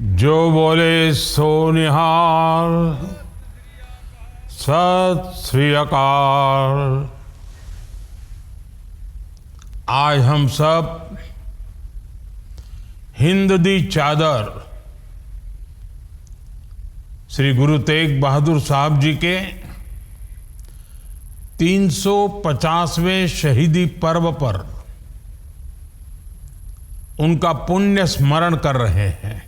जो बोले सो निहाल, सत श्री अकाल। आज हम सब हिंद दी चादर श्री गुरु तेग बहादुर साहब जी के 350वें शहीदी पर्व पर उनका पुण्य स्मरण कर रहे हैं।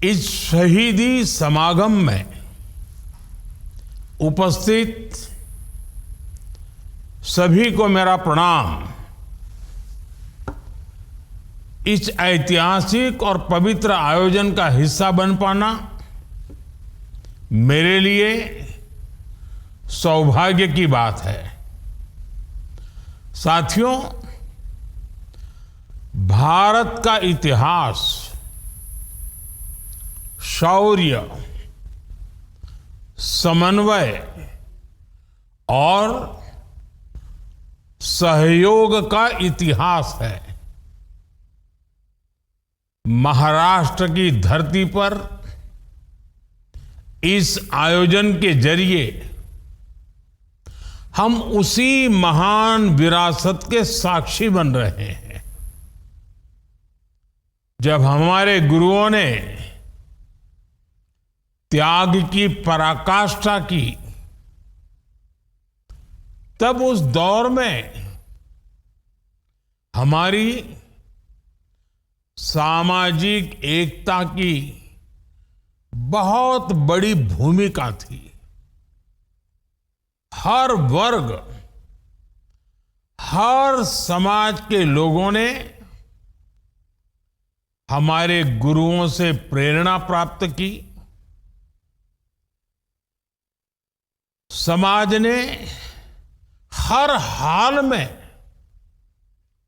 इस शहीदी समागम में उपस्थित सभी को मेरा प्रणाम। इस ऐतिहासिक और पवित्र आयोजन का हिस्सा बन पाना मेरे लिए सौभाग्य की बात है। साथियों, भारत का इतिहास शौर्य, समन्वय और सहयोग का इतिहास है। महाराष्ट्र की धरती पर इस आयोजन के जरिए हम उसी महान विरासत के साक्षी बन रहे हैं। जब हमारे गुरुओं ने त्याग की पराकाष्ठा की, तब उस दौर में हमारी सामाजिक एकता की बहुत बड़ी भूमिका थी। हर वर्ग, हर समाज के लोगों ने हमारे गुरुओं से प्रेरणा प्राप्त की। समाज ने हर हाल में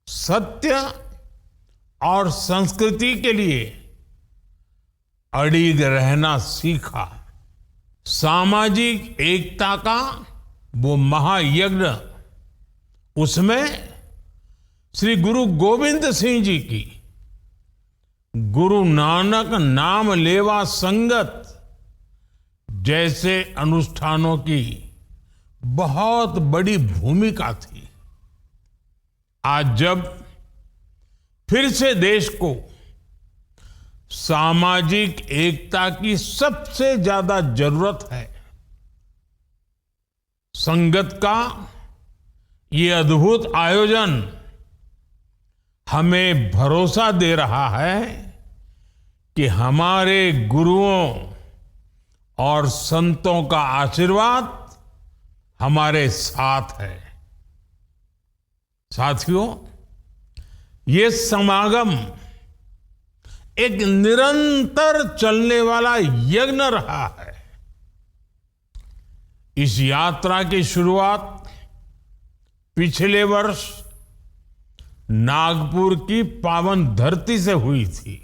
सत्य और संस्कृति के लिए अड़िग रहना सीखा। सामाजिक एकता का वो महायज्ञ, उसमें श्री गुरु गोविंद सिंह जी की गुरु नानक नाम लेवा संगत जैसे अनुष्ठानों की बहुत बड़ी भूमिका थी। आज जब फिर से देश को सामाजिक एकता की सबसे ज्यादा जरूरत है, संगत का ये अद्भुत आयोजन हमें भरोसा दे रहा है कि हमारे गुरुओं और संतों का आशीर्वाद हमारे साथ है। साथियों, ये समागम एक निरंतर चलने वाला यज्ञ रहा है। इस यात्रा की शुरुआत पिछले वर्ष नागपुर की पावन धरती से हुई थी।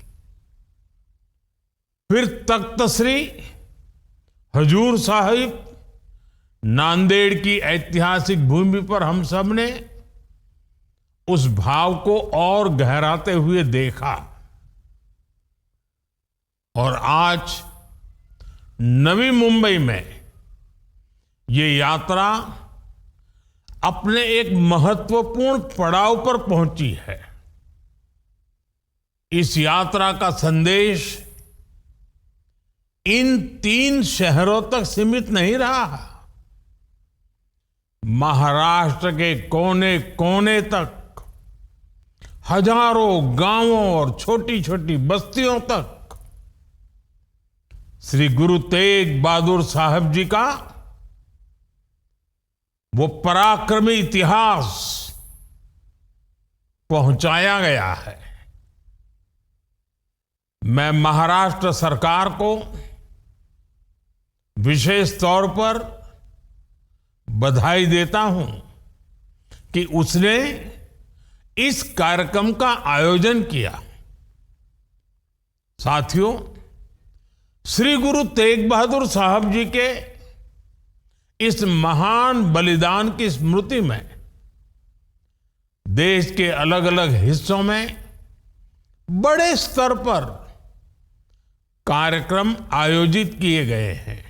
फिर तख्त श्री हजूर साहिब नांदेड़ की ऐतिहासिक भूमि पर हम सब ने उस भाव को और गहराते हुए देखा। और आज नवी मुंबई में ये यात्रा अपने एक महत्वपूर्ण पड़ाव पर पहुंची है। इस यात्रा का संदेश इन 3 शहरों तक सीमित नहीं रहा। महाराष्ट्र के कोने कोने तक, हजारों गांवों और छोटी छोटी बस्तियों तक श्री गुरु तेग बहादुर साहब जी का वो पराक्रमी इतिहास पहुंचाया गया है। मैं महाराष्ट्र सरकार को विशेष तौर पर बधाई देता हूं कि उसने इस कार्यक्रम का आयोजन किया। साथियों, श्री गुरु तेग बहादुर साहब जी के इस महान बलिदान की स्मृति में देश के अलग अलग हिस्सों में बड़े स्तर पर कार्यक्रम आयोजित किए गए हैं।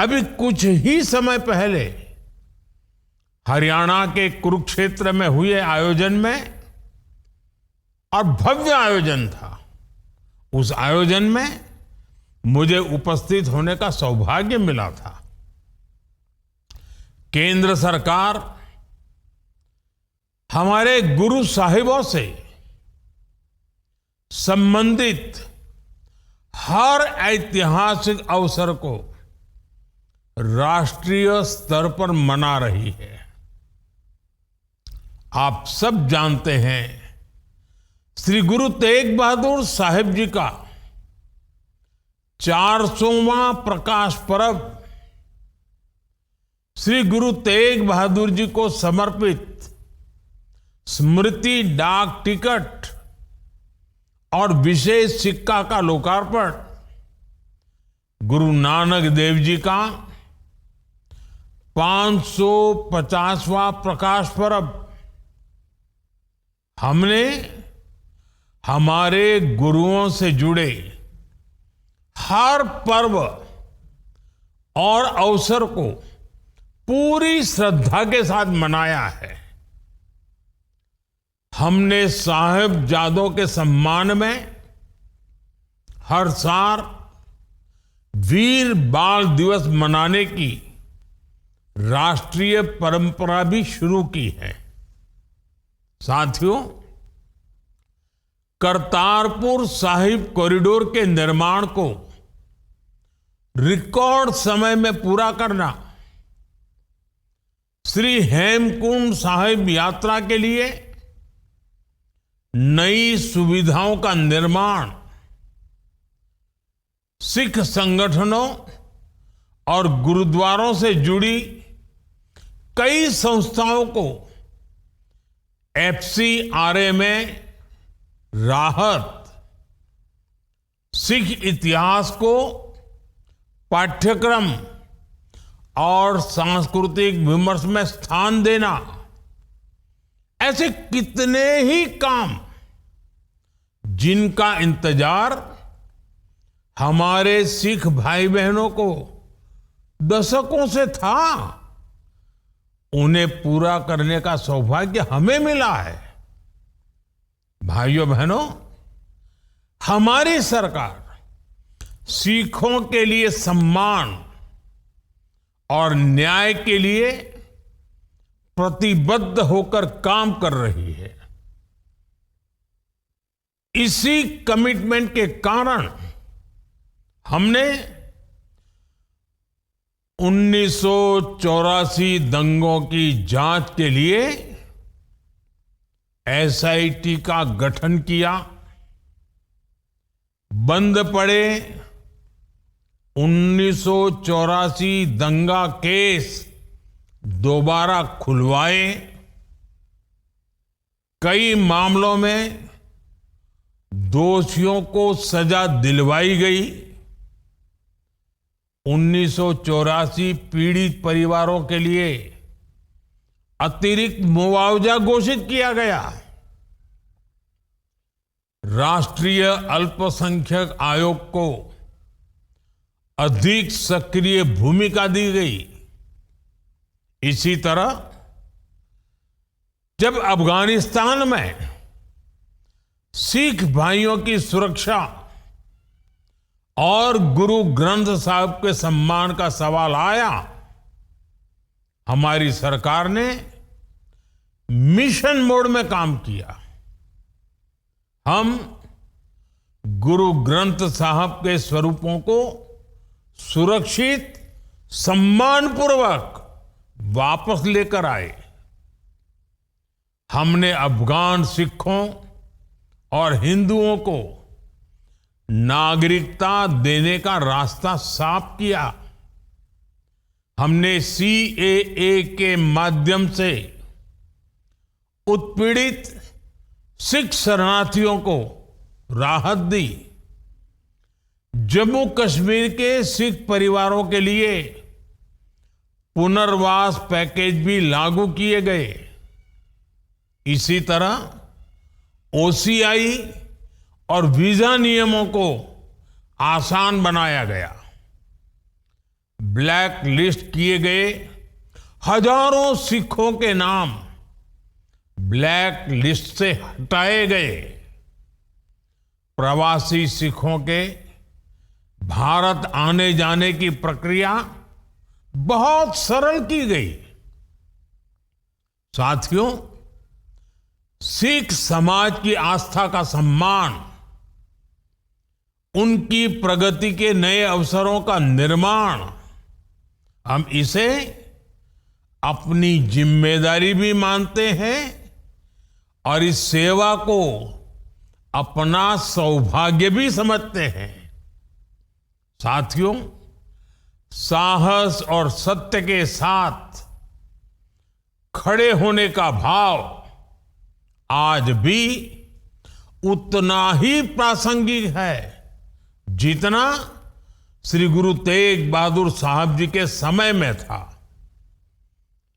अभी कुछ ही समय पहले हरियाणा के कुरुक्षेत्र में हुए आयोजन में, और भव्य आयोजन था, उस आयोजन में मुझे उपस्थित होने का सौभाग्य मिला था। केंद्र सरकार हमारे गुरु साहिबों से संबंधित हर ऐतिहासिक अवसर को राष्ट्रीय स्तर पर मना रही है। आप सब जानते हैं, श्री गुरु तेग बहादुर साहिब जी का 400वां प्रकाश पर्व, श्री गुरु तेग बहादुर जी को समर्पित स्मृति डाक टिकट और विशेष सिक्का का लोकार्पण, गुरु नानक देव जी का 550वां प्रकाश पर्व, हमने हमारे गुरुओं से जुड़े हर पर्व और अवसर को पूरी श्रद्धा के साथ मनाया है। हमने साहिबजादों के सम्मान में हर साल वीर बाल दिवस मनाने की राष्ट्रीय परंपरा भी शुरू की है। साथियों, करतारपुर साहिब कॉरिडोर के निर्माण को रिकॉर्ड समय में पूरा करना, श्री हेमकुंड साहिब यात्रा के लिए नई सुविधाओं का निर्माण, सिख संगठनों और गुरुद्वारों से जुड़ी कई संस्थाओं को एफसीआरए में राहत, सिख इतिहास को पाठ्यक्रम और सांस्कृतिक विमर्श में स्थान देना, ऐसे कितने ही काम जिनका इंतजार हमारे सिख भाई बहनों को दशकों से था, उन्हें पूरा करने का सौभाग्य हमें मिला है। भाइयों बहनों, हमारी सरकार सिखों के लिए सम्मान और न्याय के लिए प्रतिबद्ध होकर काम कर रही है। इसी कमिटमेंट के कारण हमने 1984 दंगों की जांच के लिए एसआईटी का गठन किया। बंद पड़े 1984 दंगा केस दोबारा खुलवाए। कई मामलों में दोषियों को सजा दिलवाई गई। 1984 पीड़ित परिवारों के लिए अतिरिक्त मुआवजा घोषित किया गया। राष्ट्रीय अल्पसंख्यक आयोग को अधिक सक्रिय भूमिका दी गई। इसी तरह जब अफगानिस्तान में सिख भाइयों की सुरक्षा और गुरु ग्रंथ साहिब के सम्मान का सवाल आया, हमारी सरकार ने मिशन मोड में काम किया। हम गुरु ग्रंथ साहिब के स्वरूपों को सुरक्षित, सम्मानपूर्वक वापस लेकर आए। हमने अफगान सिखों और हिंदुओं को नागरिकता देने का रास्ता साफ किया। हमने सीएए के माध्यम से उत्पीड़ित सिख शरणार्थियों को राहत दी। जम्मू कश्मीर के सिख परिवारों के लिए पुनर्वास पैकेज भी लागू किए गए। इसी तरह ओसीआई और वीजा नियमों को आसान बनाया गया। ब्लैक लिस्ट किए गए हजारों सिखों के नाम ब्लैक लिस्ट से हटाए गए। प्रवासी सिखों के भारत आने जाने की प्रक्रिया बहुत सरल की गई। साथियों, सिख समाज की आस्था का सम्मान, उनकी प्रगति के नए अवसरों का निर्माण, हम इसे अपनी जिम्मेदारी भी मानते हैं और इस सेवा को अपना सौभाग्य भी समझते हैं। साथियों, साहस और सत्य के साथ खड़े होने का भाव आज भी उतना ही प्रासंगिक है जितना श्री गुरु तेग बहादुर साहब जी के समय में था।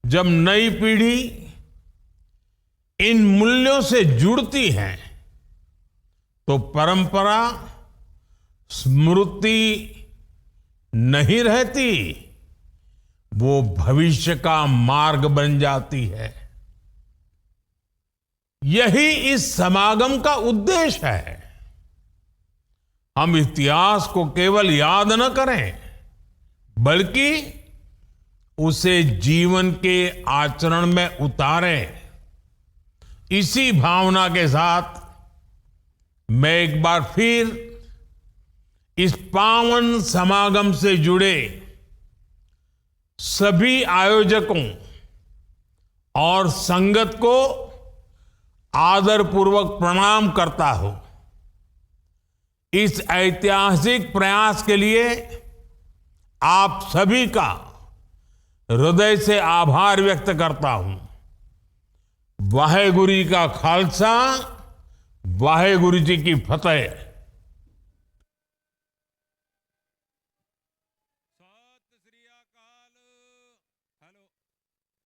जब नई पीढ़ी इन मूल्यों से जुड़ती है तो परंपरा स्मृति नहीं रहती, वो भविष्य का मार्ग बन जाती है। यही इस समागम का उद्देश्य है। हम इतिहास को केवल याद न करें, बल्कि उसे जीवन के आचरण में उतारें। इसी भावना के साथ मैं एक बार फिर इस पावन समागम से जुड़े सभी आयोजकों और संगत को आदरपूर्वक प्रणाम करता हूं। इस ऐतिहासिक प्रयास के लिए आप सभी का हृदय से आभार व्यक्त करता हूं। वाहेगुरु जी का खालसा, वाहेगुरु जी की फतेह।